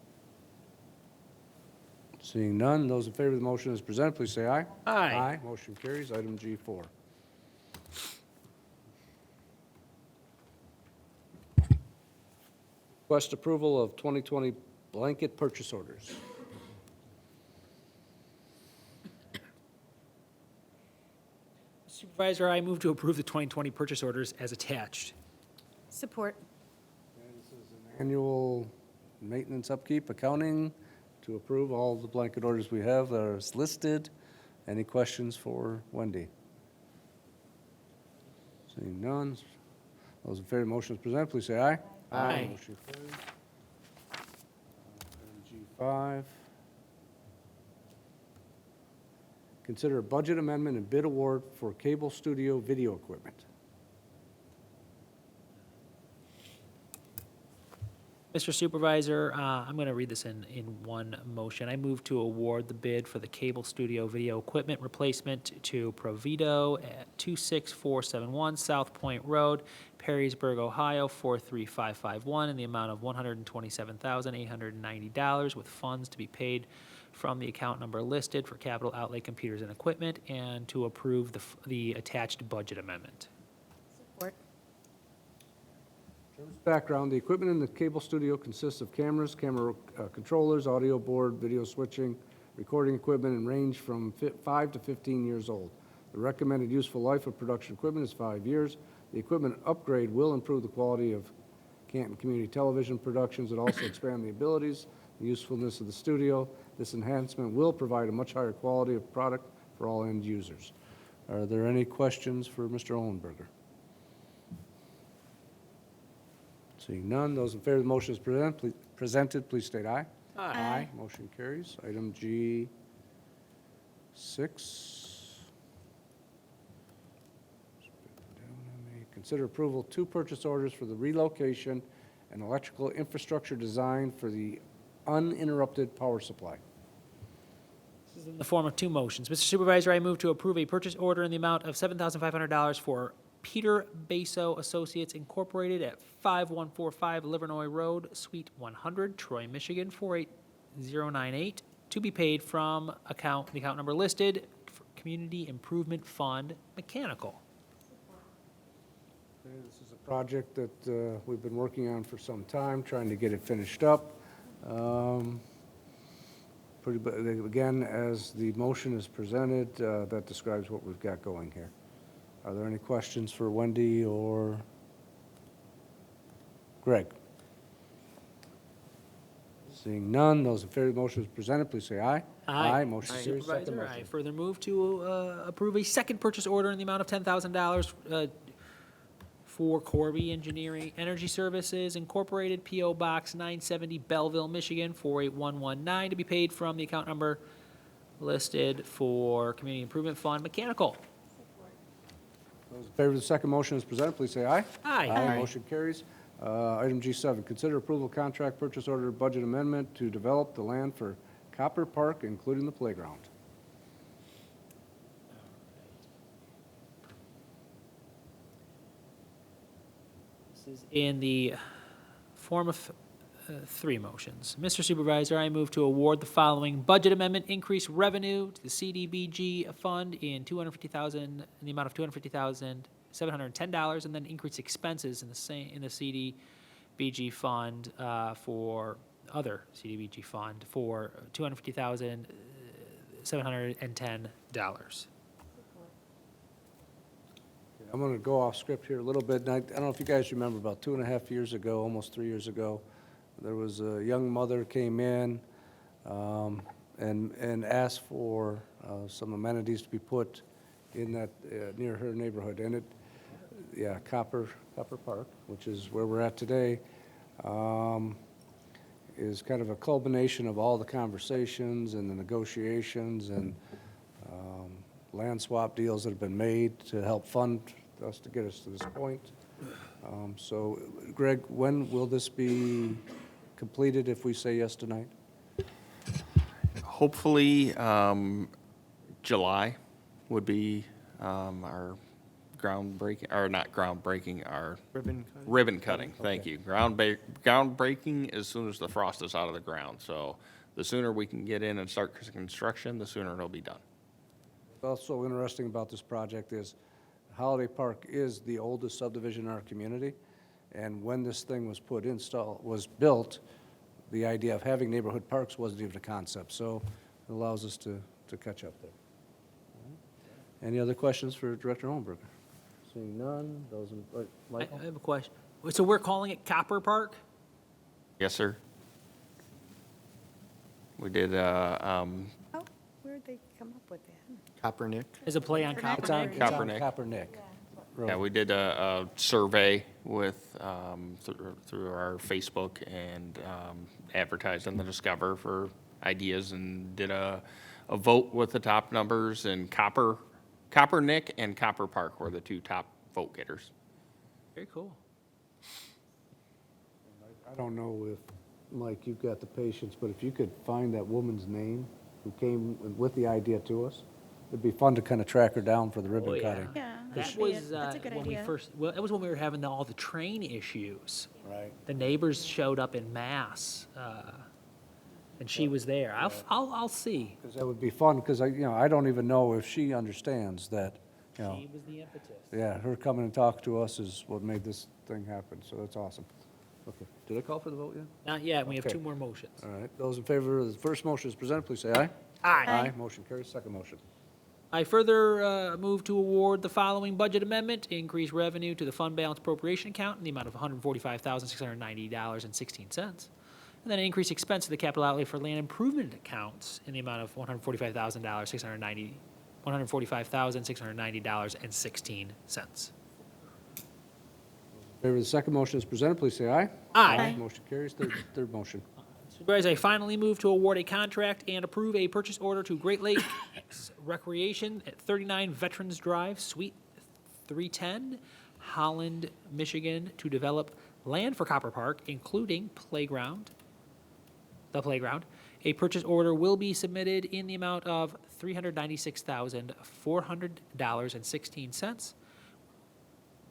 Seeing none, those in favor of the motion as presented, please say aye. Aye. Aye, motion carries. Item G4. Request approval of 2020 blanket purchase orders. Supervisor, I move to approve the 2020 purchase orders as attached. Support. Annual maintenance upkeep accounting to approve all the blanket orders we have that are listed. Any questions for Wendy? Seeing none. Those in favor of the motion as presented, please say aye. Aye. Motion carries. Item G5. Consider a budget amendment and bid award for cable studio video equipment. Mr. Supervisor, I'm going to read this in one motion. I move to award the bid for the cable studio video equipment replacement to Provido at 26471 South Point Road, Perrysburg, Ohio, 43551, in the amount of $127,890, with funds to be paid from the account number listed for capital outlay computers and equipment, and to approve the attached budget amendment. Support. Background, the equipment in the cable studio consists of cameras, camera controllers, audio board, video switching, recording equipment, and range from 5 to 15 years old. The recommended useful life of production equipment is 5 years. The equipment upgrade will improve the quality of Canton Community Television productions. It also expand the abilities and usefulness of the studio. This enhancement will provide a much higher quality of product for all end users. Are there any questions for Mr. Owenberger? Seeing none, those in favor of the motion as presented, please state aye. Aye. Motion carries. Item G6. Consider approval of 2 purchase orders for the relocation and electrical infrastructure design for the uninterrupted power supply. This is in the form of 2 motions. Mr. Supervisor, I move to approve a purchase order in the amount of $7,500 for Peter Baso Associates Incorporated at 5145 Livernois Road, Suite 100, Troy, Michigan, 48098, to be paid from the account number listed for Community Improvement Fund Mechanical. Okay, this is a project that we've been working on for some time, trying to get it finished up. Again, as the motion is presented, that describes what we've got going here. Are there any questions for Wendy or Greg? Seeing none, those in favor of the motion as presented, please say aye. Aye. Motion carries. Second Supervisor, I motion. further move to approve a second purchase order in the amount of $10,000 for Corby Engineering Energy Services Incorporated, P.O. Box 970, Belleville, Michigan, 48119, to be paid from the account number listed for Community Improvement Fund Mechanical. Those in favor of the second motion as presented, please say aye. Aye. Motion carries. Item G7, consider approval of contract purchase order budget amendment to develop the land for Copper Park, including the playground. This is in the form of 3 motions. Mr. Supervisor, I move to award the following budget amendment: increase revenue to the CDBG fund in the amount of $250,710, and then increase expenses in the CDBG fund for other CDBG fund for $250,710. I'm going to go off script here a little bit. And I don't know if you guys remember, about 2.5 years ago, almost 3 years ago, there was a young mother came in and asked for some amenities to be put in that near her neighborhood. And Copper Park, which is where we're at today. is kind of a culmination of all the conversations and the negotiations and land swap deals that have been made to help fund us to get us to this point. So, Greg, when will this be completed if we say yes tonight? Hopefully, July would be our groundbreaking, or not groundbreaking, our ribbon cutting. Thank you. Groundbreaking as soon as the frost is out of the ground. So the sooner we can get in and start construction, the sooner it'll be done. Also interesting about this project is Holiday Park is the oldest subdivision in our community, and when this thing was was built, the idea of having neighborhood parks wasn't even a concept, so it allows us to catch up there. Any other questions for Director Hohenberger? Seeing none, those in, Michael? I have a question. So we're calling it Copper Park? Yes, sir. We did, Oh, where'd they come up with that? Kaepernick. Is a play on Copper? It's on Kaepernick. Kaepernick. yeah, we did a survey with, through our Facebook and advertised on the Discover for ideas and did a vote with the top numbers, and Coppernick and Copper Park were the two top vote getters. Very cool. I don't know if, Mike, you've got the patience, but if you could find that woman's name who came with the idea to us, it'd be fun to kind of track her down for the ribbon Oh, yeah. cutting. Yeah, That was when we first. Well, that was when we were having all the train issues. Right. The neighbors showed up in mass, and she was there. I'll see. Because that would be fun, because I don't even know if she understands that, She was the impetus. yeah, her coming and talking to us is what made this thing happen, so that's awesome. Okay, did I call for the vote yet? Not yet. We have Okay. two more motions. All right, those in favor of the first motion as presented, please say aye. Aye. Aye, motion carries. Second motion. I further move to award the following budget amendment: increase revenue to the fund balance appropriation account in the amount of $145,690.16, and then increase expense to the capital outlay for land improvement accounts in the amount of $145,690.16. In favor of the second motion as presented, please say aye. Aye. Motion carries. Third motion. Supervisor, I finally move to award a contract and approve a purchase order to Great Lakes Recreation at 39 Veterans Drive, Suite 310, Holland, Michigan, to develop land for Copper Park, including the playground. A purchase order will be submitted in the amount of $396,400.16,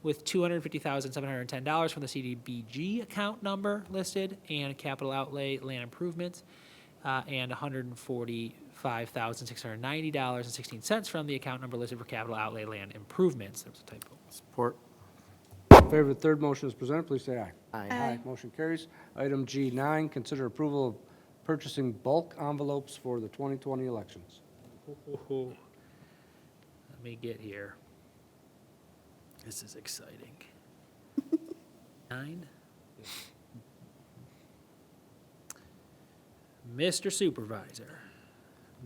with $250,710 from the CDBG account number listed, and capital outlay land improvements, and $145,690.16 from the account number listed for capital outlay land improvements. There was a typo. Support. In favor of the third motion as presented, please say aye. Aye. Motion carries. Item G9, consider approval of purchasing bulk envelopes for the 2020 elections. Let me get here. This is exciting. 9. Mr. Supervisor,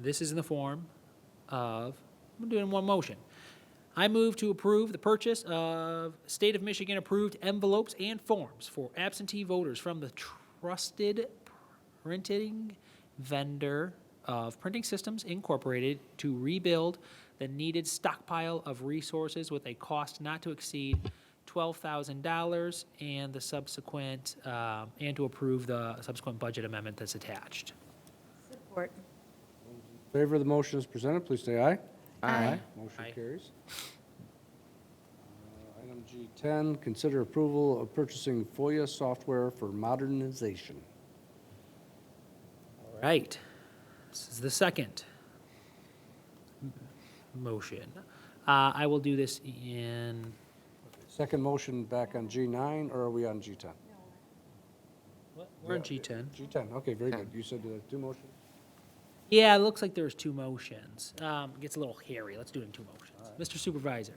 this is in the form of, I'm doing one motion. I move to approve the purchase of State of Michigan approved envelopes and forms for absentee voters from the trusted printing vendor of Printing Systems Incorporated to rebuild the needed stockpile of resources with a cost not to exceed $12,000 and the subsequent, and to approve the subsequent budget amendment that's attached. Support. In favor of the motion as presented, please say aye. Aye. Motion Aye. carries. Item G10, consider approval of purchasing FOIA software for modernization. All right. This is the second motion. I will do this in, Second motion back on G9, or are we on G10? we're on G10. G10, okay, very good. You said two motions? Yeah, it looks like there's two motions. Gets a little hairy. Let's do it in two motions. Mr. Supervisor,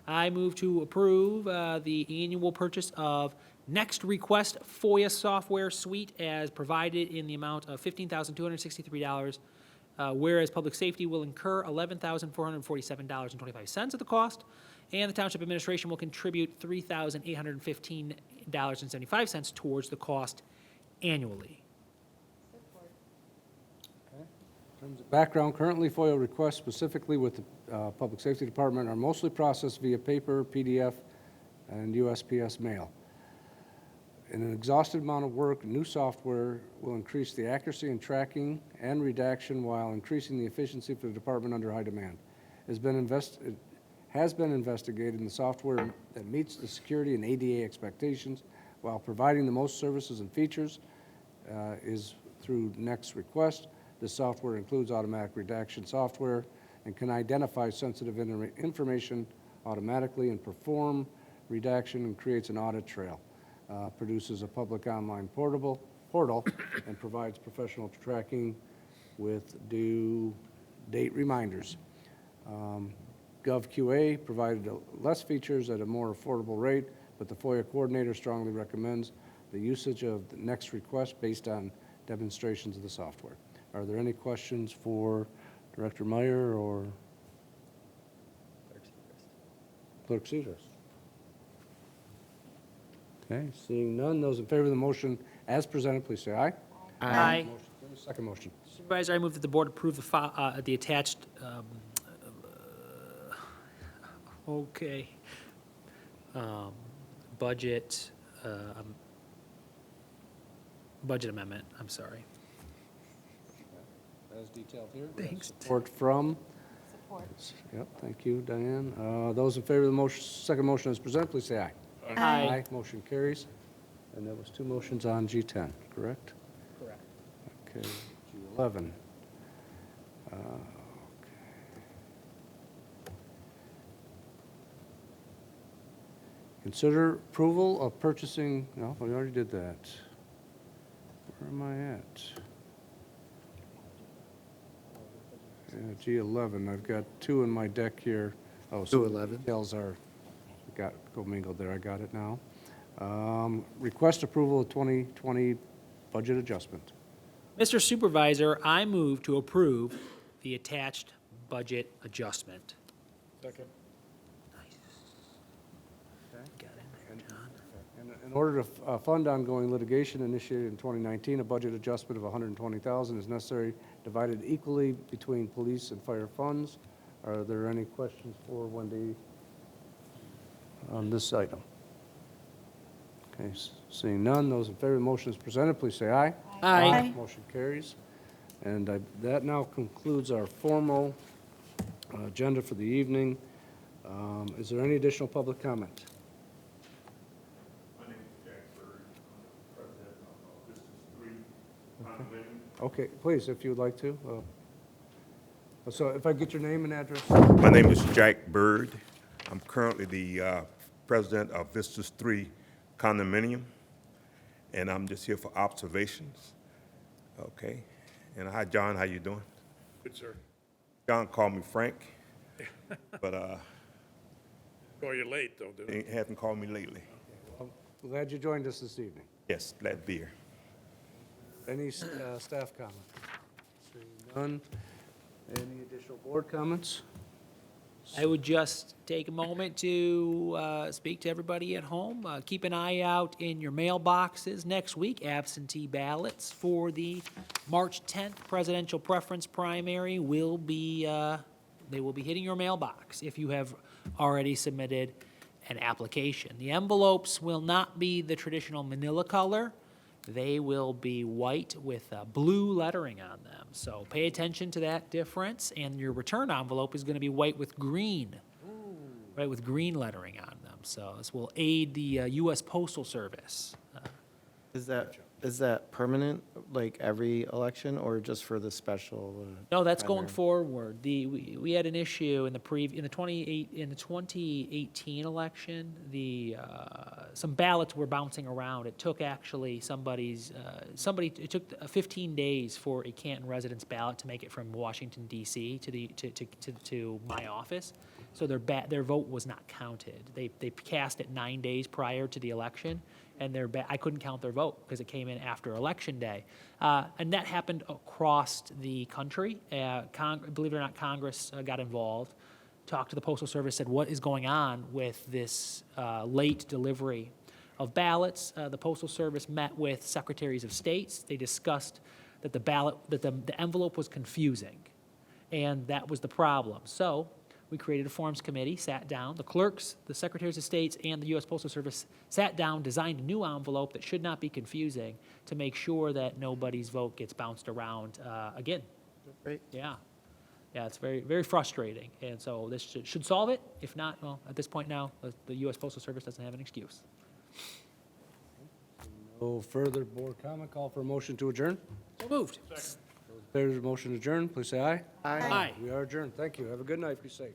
I move to approve the annual purchase of Next Request FOIA software suite as provided in the amount of $15,263, whereas Public Safety will incur $11,447.25 of the cost, and the Township Administration will contribute $3,815.75 towards the cost annually. terms of background, currently FOIA requests specifically with the Public Safety Department are mostly processed via paper, PDF, and USPS mail. In an exhaustive amount of work, new software will increase the accuracy in tracking and redaction while increasing the efficiency for the department under high demand. It has been investigated in the software that meets the security and ADA expectations while providing the most services and features is through Next Request. This software includes automatic redaction software and can identify sensitive information automatically and perform redaction and creates an audit trail. Produces a public online portal and provides professional tracking with due date reminders. GovQA provided less features at a more affordable rate, but the FOIA coordinator strongly recommends the usage of the Next Request based on demonstrations of the software. Are there any questions for Director Meyer or Clerk CEDAR? Okay, seeing none, those in favor of the motion as presented, please say aye. Aye. Motion carries. Second motion. Supervisor, I move that the board approve the attached, budget amendment, I'm sorry. As detailed here. Thanks. Support from? Support. Yep, thank you, Diane. Those in favor of the motion, second motion as presented, please say aye. Aye. Motion carries. And that was two motions on G10, correct? Correct. Okay, G11. Okay. Consider approval of purchasing, no, we already did that. Where am I at? Yeah, G11, I've got two in my deck here. Oh, so the 211. details are, got commingled there, I got it now. Request approval of 2020 budget adjustment. Mr. Supervisor, I move to approve the attached budget adjustment. Second. Got in there, John. In order to fund ongoing litigation initiated in 2019, a budget adjustment of $120,000 is necessary, divided equally between police and fire funds. Are there any questions for Wendy on this item? Okay, seeing none, those in favor of the motion as presented, please say aye. Aye. Motion carries. And that now concludes our formal agenda for the evening. Is there any additional public comment? My name is Jack Bird. I'm the president of Business 3 Condominium. Okay, please, if you would like to. So if I get your name and address? My name is Jack Bird. I'm currently the president of Vistas 3 Condominium, and I'm just here for observations. Okay. And hi, John. How you doing? Good, sir. John called me Frank, but Call you late, though, didn't he hasn't called me lately. I'm glad you joined us this evening. Yes, glad to be here. Any staff comment? Seeing none. Any additional board comments? I would just take a moment to speak to everybody at home. Keep an eye out in your mailboxes next week. Absentee ballots for the March 10th presidential preference primary will be, they will be hitting your mailbox if you have already submitted an application. The envelopes will not be the traditional manila color. They will be white with blue lettering on them. So pay attention to that difference. And your return envelope is going to be white with green, right, with green lettering on them. So this will aid the U.S. Postal Service. Is that permanent, like every election, or just for the special? No, that's going primary? forward. We had an issue in the 2018 election. Some ballots were bouncing around. It took actually it took 15 days for a Canton resident's ballot to make it from Washington D.C. to my office. So their vote was not counted. They cast it 9 days prior to the election, and I couldn't count their vote because it came in after Election Day. And that happened across the country. Believe it or not, Congress got involved, talked to the Postal Service, said, what is going on with this late delivery of ballots? The Postal Service met with secretaries of states. They discussed that the envelope was confusing. And that was the problem. So we created a forms committee, sat down, the clerks, the secretaries of states, and the U.S. Postal Service sat down, designed a new envelope that should not be confusing to make sure that nobody's vote gets bounced around again. Great. Yeah. Yeah, it's very, very frustrating. And so this should solve it. If not, well, at this point now, the U.S. Postal Service doesn't have an excuse. No further board comment. Call for a motion to adjourn. So moved. There's a motion to adjourn. Please say aye. Aye. We are adjourned. Thank you. Have a good night. Be safe.